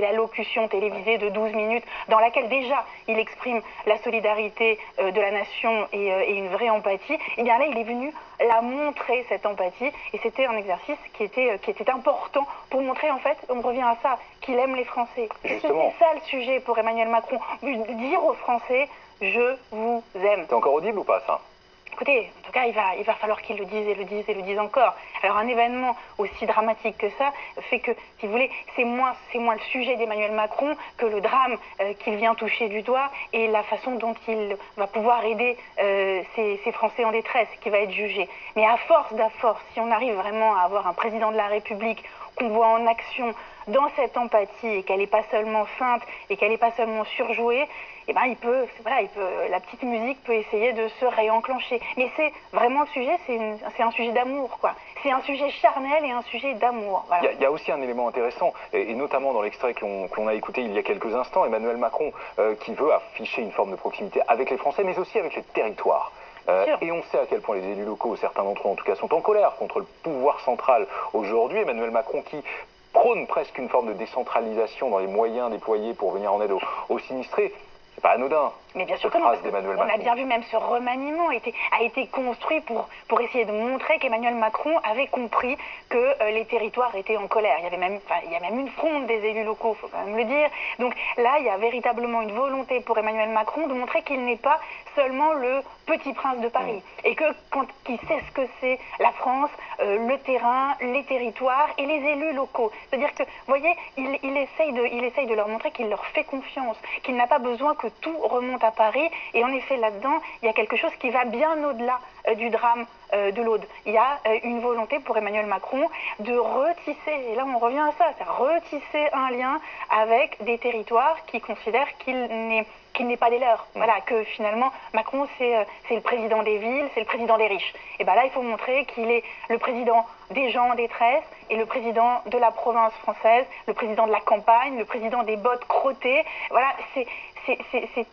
l'allocution télévisée de 12 minutes dans laquelle déjà il exprime la solidarité de la nation et une vraie empathie, et bien là il est venu la montrer, cette empathie, et c'était un exercice qui était important pour montrer, en fait, on revient à ça, qu'il aime les Français. C'est ça le sujet pour Emmanuel Macron, dire aux Français « je vous aime ». C'est encore audible ou pas, ça? Écoutez, en tout cas, il va falloir qu'il le dise et le dise et le dise encore. Alors un événement aussi dramatique que ça fait que, si vous voulez, c'est moins le sujet d'Emmanuel Macron que le drame qu'il vient toucher du doigt et la façon dont il va pouvoir aider ces Français en détresse qui va être jugé. Mais à force, si on arrive vraiment à avoir un président de la République qu'on voit en action dans cette empathie et qu'elle n'est pas seulement feinte et qu'elle n'est pas seulement surjouée, eh ben la petite musique peut essayer de se réenclencher. Mais c'est vraiment le sujet, c'est un sujet d'amour, quoi. C'est un sujet charnel et un sujet d'amour. Voilà. Il y a aussi un élément intéressant, et notamment dans l'extrait que l'on a écouté il y a quelques instants, Emmanuel Macron qui veut afficher une forme de proximité avec les Français, mais aussi avec les territoires. Et on sait à quel point les élus locaux, certains d'entre eux en tout cas, sont en colère contre le pouvoir central aujourd'hui. Emmanuel Macron qui prône presque une forme de décentralisation dans les moyens déployés pour venir en aide aux sinistrés. C'est pas anodin. Mais bien sûr que non, parce on a bien vu même ce remaniement a été construit pour essayer de montrer qu'Emmanuel Macron avait compris que les territoires étaient en colère. Il y a même une fronde des élus locaux, il faut quand même le dire. Donc là, il y a véritablement une volonté pour Emmanuel Macron de montrer qu'il n'est pas seulement le petit prince de Paris. Et qu'il sait ce que c'est la France, le terrain, les territoires et les élus locaux. C'est-à-dire que, vous voyez, il essaye de leur montrer qu'il leur fait confiance, qu'il n'a pas besoin que tout remonte à Paris, et en effet là-dedans il y a quelque chose qui va bien au-delà du drame de l'Aude. Il y a une volonté pour Emmanuel Macron de retisser, et là on revient à ça, c'est retisser un lien avec des territoires qui considèrent qu'il n'est pas des leurs. Voilà, que finalement Macron c'est le président des villes, c'est le président des riches. Et bien là il faut montrer qu'il est le président des gens en détresse et le président de la province française, le président de la campagne, le président des bottes crottées. Voilà, c'est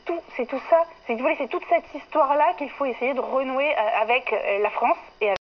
tout ça, c'est toute cette histoire-là qu'il faut essayer de renouer avec la France et avec